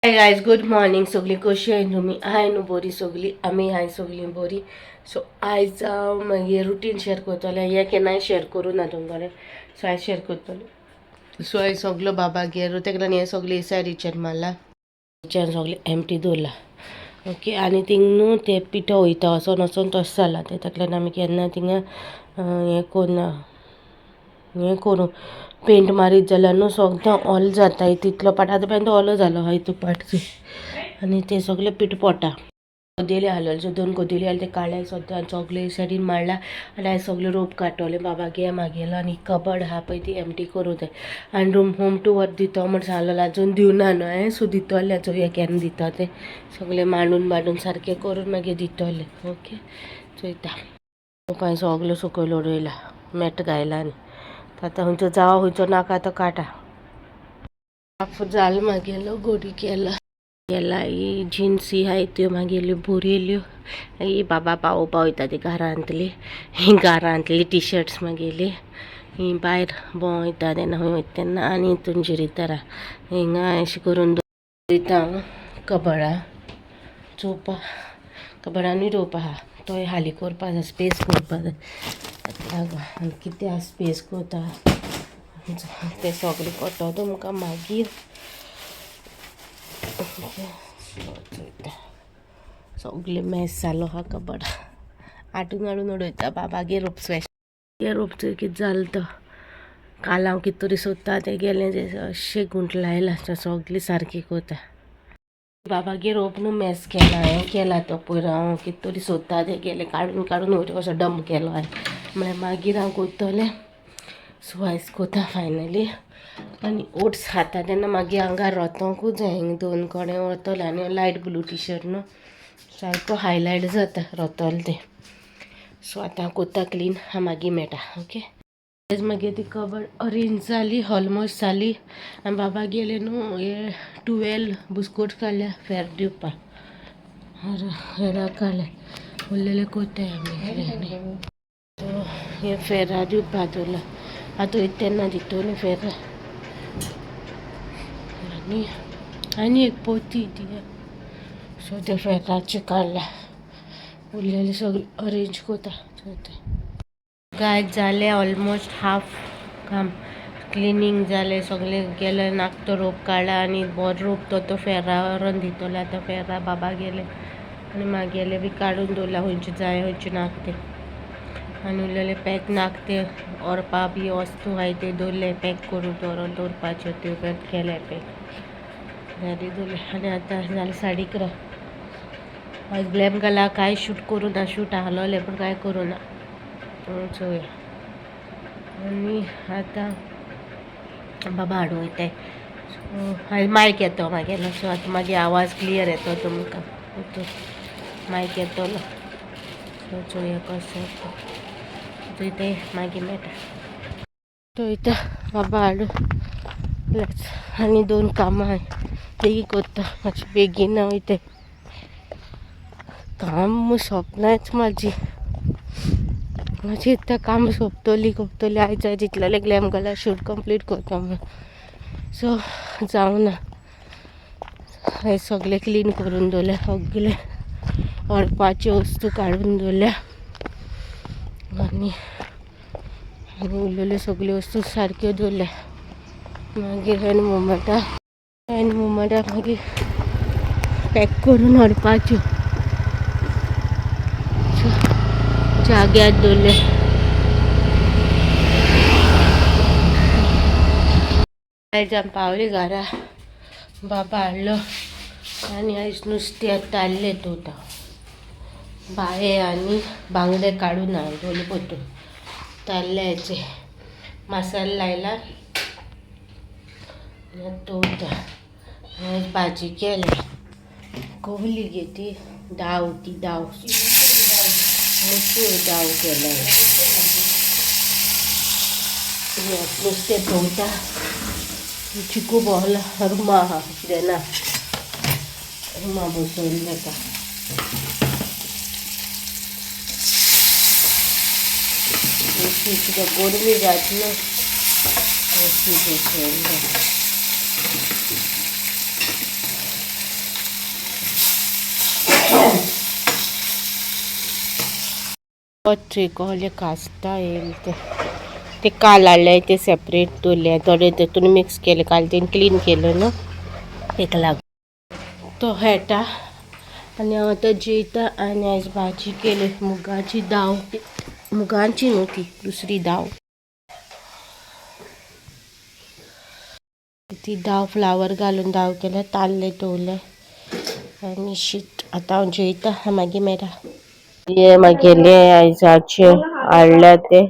Hi guys, good morning. सगळी कशी आहे तुम्ही? हाय न्हू बरी सगळी, आमी हाय सगळी बरी. सो आयज मागीर रुटीन शेअर करतले. हे केन्नाय शेअर करूं ना तुमकडेन, सो आयज शेअर करतले. सो आयज सगलो बाबागेर तेका लागून हे सगळे एसा रिचार्ज मारला, रिचार्ज सगळे एमटी दवरला. ओके, आनी थिंग न्हू ते पिठो वयता वचोन वचोन तशें जाला ते, ताका लागून आमी केन्ना थिंगा हें करना. हें करूं पेंट मारीत जाल्यार न्हू सगळें ऑल जाता. तितलो पाट आतां पर्यंत ओलो जालो आहा हितू पाट. आनी ते सगळे पीठ पोटा कोदेली हालोले, सो 2 कोदेली आले ते काळ्या सद्दां सगळे सायडीन मारला. आनी हांवें सगळे रोप काडटले बाबागे मागेलो. आनी कबड आहा पळय ती एमटी करूं जाय. आनी रूम होम टू वर्क दितो म्हण सांगलेलो, आजून दिवना न्हू हांवें. सो दितोलें, चोया केन्ना दिता तें. सगळें मांडून सारकें करून मागीर दितोलें. ओके, चोयता. हांवें सगळो सकयल उडयला, मॅट घायला. आनी आतां खंयचो जावो खंयचो नाका तो काडा. हाफ जाल मागेलो, गोडी केला. ही जिन्स आहाय त्यो मागेल्यो बोरेल्यो. ही बाबा पावोवपा वयता ती घरांतली. ही घरांतली टी-शर्ट्स मागेली. ही भायर भोंवयता तेन्ना खंय वयता तेन्ना. आनी हितून जिरितारा हिंगा अशें करून दवरिता कबडां चोवपा. कबडांनी रोप आहा तो हाली करपा जाय, स्पेस करपा जाय. आनी कित्या स्पेस करता ते सगळे कोतो तुमकां मागीर. सगळे मॅस जालो हा कबड. हाडून उडयता बाबागे रोप. हे रोप कितें जालें तो काल हांव कितें तरी सोदता तें गेलें जे अशें गुंट लायला सगळी सारकी करता. बाबागे रोप न्हू मॅस केला हांवें. केला तो पयर हांव कितें तरी सोदता तें गेलें काडून असो डंप केलो हांवें. म्हळ्यार मागीर हांव करतलें. सो आयज कोता फायनली. आनी ओट्स खाता तेन्ना मागीर आंगार रोतोंकूच जाय. हिंग 2 कोडे वतले. आनी लायट ब्लू टी-शर्ट न्हू सारको हायलायट जाता रोतोले ते. सो आतां कोता क्लीन, हांव मागीर मेळटा. ओके, आयज मागीर ती कबड अरेंज जाली, ऑलमोस्ट जाली. आनी बाबा गेले न्हू हे 12 बुस्कोट काडल्या फेर दिवपा. फेरा काडल्या उरलेले कोताय आमी. हे फेरा दिवपा दवरला. आतां वयता तेन्ना दितोली फेरा. आनी एक पोती ती. सो ते फेराचे काडल्या उरलेले सगळे अरेंज कोता. गाय जालें ऑलमोस्ट हाफ काम. क्लिनींग जालें सगळें गेलें. नाकतो रोप काडला आनी बरो रोप तो फेरा व्हरोन दितलो. आतां फेरा बाबा गेले आनी मागेले बी काडून दवरला खंयचे जाय खंयचे नाका ते. आनी उरलेले पॅक नाका ते व्हरपा बी वस्तू आहाय ते दवरले पॅक करून दवरपाच्यो. त्यो केले पॅक साडी दवरले. आनी आतां जालें 11:30. आयज ग्लॅम घाला कांय शूट करूं ना. शूट आहलोलें पूण कांय करूं ना. चोया. आनी आतां बाबा हाडूं वयताय. सो आयज मायक येतो मागेलो. सो आतां मागीर आवाज क्लियर येतो तुमकां. मायक येतलो. सो चोया कसो चोयता मागीर मेळटा. चोयता बाबा हाडून. आनी 2 कामां आहाय तीं कोत्ता. मातशें बेगीन वयताय. काम सोंपनाच म्हाजी इतलें काम सोंपतली आयज चिंतलेलें ग्लॅम घाला शूट कंप्लीट करता म्हणून. सो जावना. हांवें सगळें क्लीन करून दवरलें. सगळे व्हरपाच्यो वस्तू काडून दवरल्या. आनी उरलेल्यो सगळ्यो वस्तू सारक्यो दवरल्या. मागीर एन मोमेंटा मागीर पॅक करून व्हरपाच्यो. जाग्यार दवरले. आयज आमी पावली घरा. बाबा हाडलो आनी आयज नुस्तें ताल्लें तोता बाये आनी बांगडे काडून हाडून पोतून ताल्ल्याचे मसालो लायला तोता. आयज भाजी केल्या कोहली गे ती दाव मुसूर दाव केला. नुस्तें तोवता. चिकू बोहला रुमा आहा कितें ना रुमा बसोवन जाता. कितें गोरमी जाता न्हू बसोवन जाता. कहले कास्ता येईल ते काल हाडले ते सेपरेट दवरले थोडे तेतून मिक्स केले काल ते क्लीन केलं ना तेका लागून तो हेटा आनी हांव आतां जेयता आनी आयज भाजी केली मुगाची दाव मुगांची न्हू ती दुसरी दाव ती दाव फ्लावर घालून दाव केल्या ताल्ले दवरले आनी शीत आतां हांव जेयता मागीर मेळटा ये मागेले आयजाचे हाडल्या ते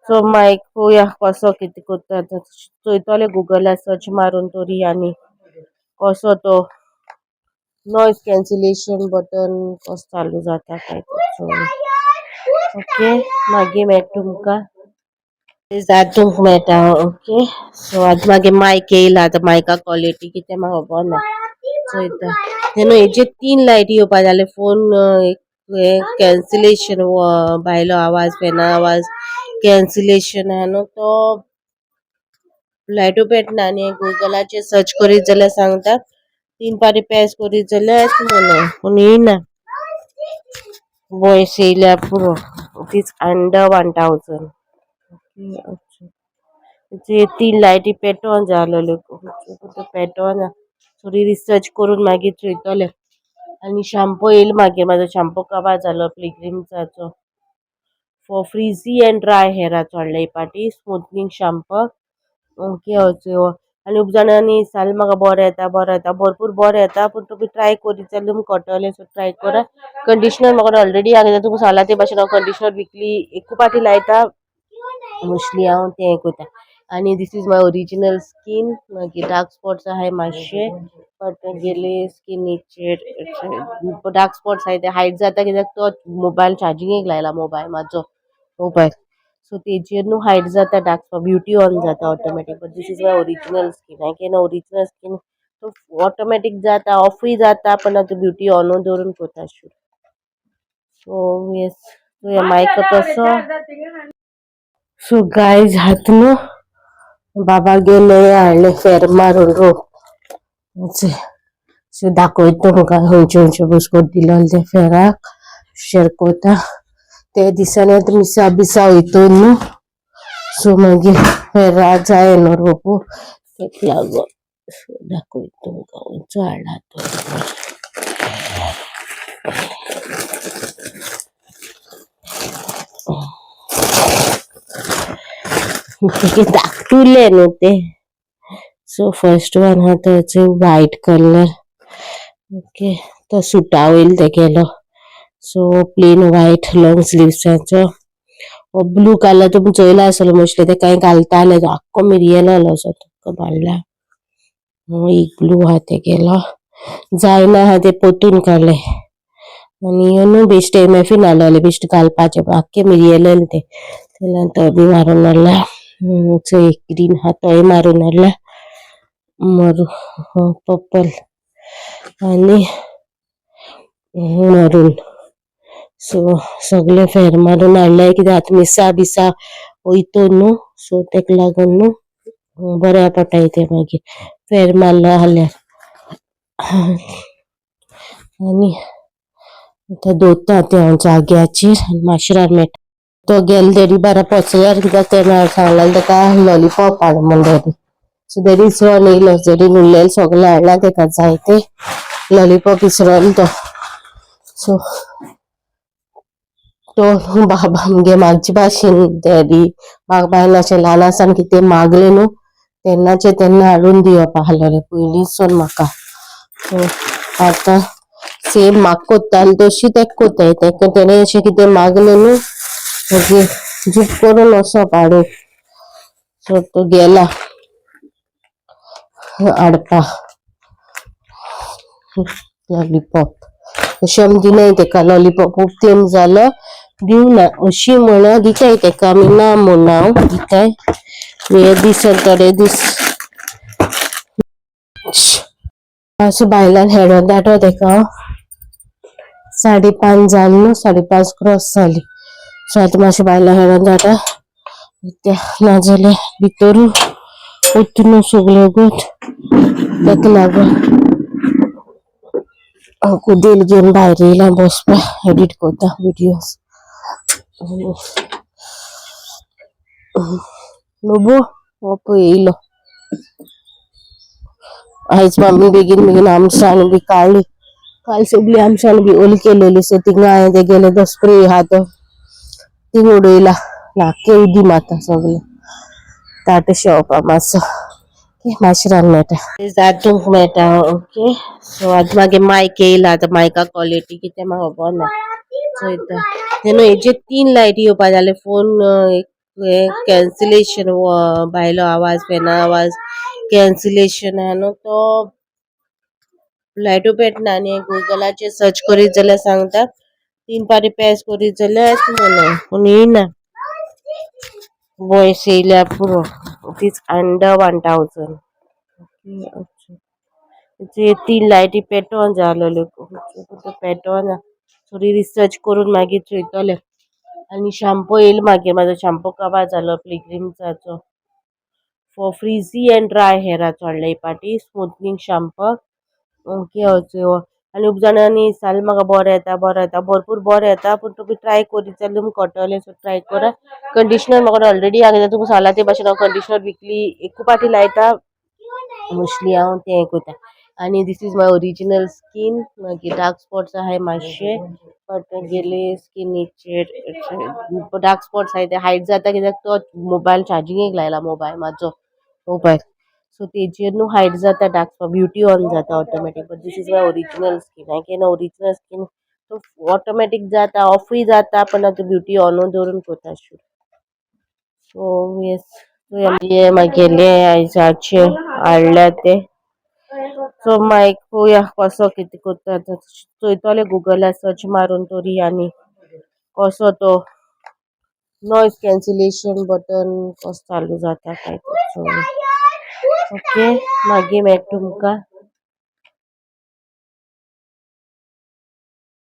सो मागीर पळोवया कसो कितें करता चोयतले गुगलार सर्च मारून तरी आनी कसो तो नॉयज कॅन्सलेशन बटन कसो चालू जाता काय ओके मागीर मेळटा तुमकां जातूंक मेळटा ओके सो आतां मागीर मायक येयला आतां मायका क्वॉलिटी कितें म्हाका खबर ना चोयता न्हू हेजे 3 लायटी येवपा जाय फोन हे कॅन्सलेशन भायलो आवाज फेना आवाज कॅन्सलेशन आहा न्हू तो लायटू पेटना आनी गुगलाचेर सर्च करीत जाल्यार सांगता 3 पारी प्रेस करीत जाल्यार म्हणून पूण येयना वॉयस येयल्यार पुरो इट इज अंडर 1000 3 लायटी पेटोवंक जाय आसलेल्यो पेटोवना थोडी रिसर्च करून मागीर चोयतले आनी शॅम्पू येयलो मागीर म्हाजो शॅम्पू काबार जालो पिलग्रिम्साचो फॉर फ्रिजी एंड ड्राय हेराचो हाडला ही पाटी स्मूथनिंग शॅम्पू ओके आनी खूब जाणांनी दिसतालें म्हाका बरो येता भरपूर बरो येता पूण तुमी ट्राय करीत जाल्यार तुमकां कळटलें सो ट्राय करा कंडिशनर म्हाका ऑलरेडी हा कित्याक तुमकां सांगला ते भाशेन हांव कंडिशनर विकली एक पाटी लायता मोस्टली हांव तें हें करता आनी this is my original skin मागीर डार्क स्पॉट्स आहाय मातशे बट गेले स्किनीचेर डार्क स्पॉट्स आहाय ते हायड जाता कित्याक तो मोबायल चार्जिंगेक लायला म्हाजो मोबायल सो तेजेर न्हू हायड जाता डार्क स्पॉट ब्युटी ऑन जाता automatic but this is my original skin हांवें केन्ना ओरिजिनल स्कीन ऑटोमॅटीक जाता ऑफूय जाता पण आतां ब्युटी ऑनूय दवरून करता सो येस मायक तसो सो गायज हात न्हू बाबा गेले हाडले फेर मारून सो दाखयता तुमकां खंयचे बिस्कोट दिलो ते फेराक शेअर करता ते दिसांनी आतां मिसा बिसा वयतली न्हू सो मागीर फेराक जाय न्हू रोपू तेक लागोन दाखयता तुमकां खंयचो हाडला तो धाकटुले न्हू ते सो फर्स्ट वन हा तो व्हाईट कलर ओके तो सुटा वयलो ते केलो सो प्लेन व्हाईट लॉंग स्लीव्साचो ब्लू कलर तुमी चोयला आसतलो मोस्टली ते कांय घालताले तो आख्खो मिरियेलो असो तो बांदला एक ब्लू हा ते केलो जायना हा ते पोतून काडले आनी न्हू बेश्टे एमएफी नासलोले बेश्टे घालपाचे आख्खे मिरियेले ते तो बी मारून हाडला एक ग्रीन हा तोय मारून हाडला मरू पर्पल आनी मरून सो सगळे फेर मारून हाडले कित्याक आतां मिसा बिसा वयतो न्हू सो तेका लागून न्हू बऱ्या पडटा ते मागीर फेर मारलो जाल्यार आनी आतां दवरता ते हांव जाग्याचेर माशरार मेळटा तो गेलो देडी बारा पोचल्यार कित्याक तेणें सांगलेलें तेका लॉलीपॉप हाड म्हणून सो देडी इसवोन येयलो देडीन उरलेलें सगळें हाडलां तेका जाय ते लॉलीपॉप इसरोलो तो सो तो बाबा आमगे म्हाजे भाशेन डॅडी म्हाका बायन अशें ल्हान आसतना कितें मागलें न्हू तेन्नाचे तेन्ना हाडून दिवप आहलोलें पयलींसून म्हाका सो आतां सेम म्हाका कोत्ताली तशी तेका कोत्ताय तेका तेणें अशें कितें मागलें न्हू मागीर जीप करून वचप हाडूंक सो तो गेला हाडपा लॉलीपॉप अशें दिनाय तेका लॉलीपॉप खूब तेंप जालो दिवना अशी म्हणोन दिताय तेका आमी ना म्हूण हांव दिताय हे दीस थोडे दीस अशें भायल्यान हेडोन धाडो तेका हांव 5:30 जाली न्हू 5:30 क्रॉस जाली सो आतां मातशें भायल्यान हेडोन धाडा नाजाल्यार भितरू वतू सगळ्यो गोट तेका लागून हांव कुदेल घेवन भायर येयलां बसपा एडिट करता विडियोज बबू हो येईल आईच मम्मी बेगीन बेगीन आमच्यान बी काढली काल सगळी आमच्यान बी ओली केलेली सो तिंगा हांवें ते गेले तो स्प्रे हा तो तींग उडयला नाके उदी माता सगळे ताट शेवपा मातसो माशरान मेळटा जातूंक मेळटा ओके सो आज मागे मायक येयला आतां मायका क्वॉलिटी कितें म्हाका खबर ना चोयता तेन्ना हेजे 3 लायटी येवपा जाले फोन कॅन्सलेशन भायलो आवाज फेना आवाज कॅन्सलेशन आहा न्हू तो लायटू पेटना आनी गुगलाचेर सर्च करीत जाल्यार सांगता 3 पाटी प्रेस करीत जाल्यार म्हणून पूण येयना वॉयस येयल्या पुरो इट इज अंडर 1000 जे 3 लायटी पेटोवन जालोल्यो पेटोना थोडी रिसर्च करून मागीर चोयतले आनी शॅम्पू येयलो मागीर म्हाजो शॅम्पू काबार जालो पिलग्रिम्साचो फॉर फ्रिझी एंड ड्राय हेराचो हाडला ही पाटी स्मूथनिंग शॅम्पू ओके आनी खूब जाणांनी सांगलें म्हाका बरो येता भरपूर बरो येता पूण तुमी ट्राय करीत जाल्यार तुमकां कळटलें सो ट्राय करा कंडिशनर म्हाका ऑलरेडी हांवें तुमकां सांगलां ते भाशेन हांव कंडिशनर विकली एक पाटी लायता मोस्टली हांव तें हें करता आनी this is my original skin मागीर डार्क स्पॉट्स आहाय मातशे बट गेले स्किनीचेर डार्क स्पॉट्स आहाय ते हायड जाता कित्याक तो मोबायल चार्जिंगेक लायला मोबायल सो तेजेर न्हू हायड जाता डार्क स्पॉट ब्युटी ऑन जाता automatic but this is my original skin हांवें केन्ना ओरिजिनल स्कीन ऑटोमॅटीक जाता ऑफूय जाता पण आतां ब्युटी ऑनूच दवरून कोता शूट सो येस मागेले आयजाचे हाडल्या ते सो मागीर पळोवया कसो कितें करता चोयतले गुगलार सर्च मारून तोरी आनी कसो तो नॉयज कॅन्सलेशन बटन कसो चालू जाता काय ओके मागीर मेळटा तुमकां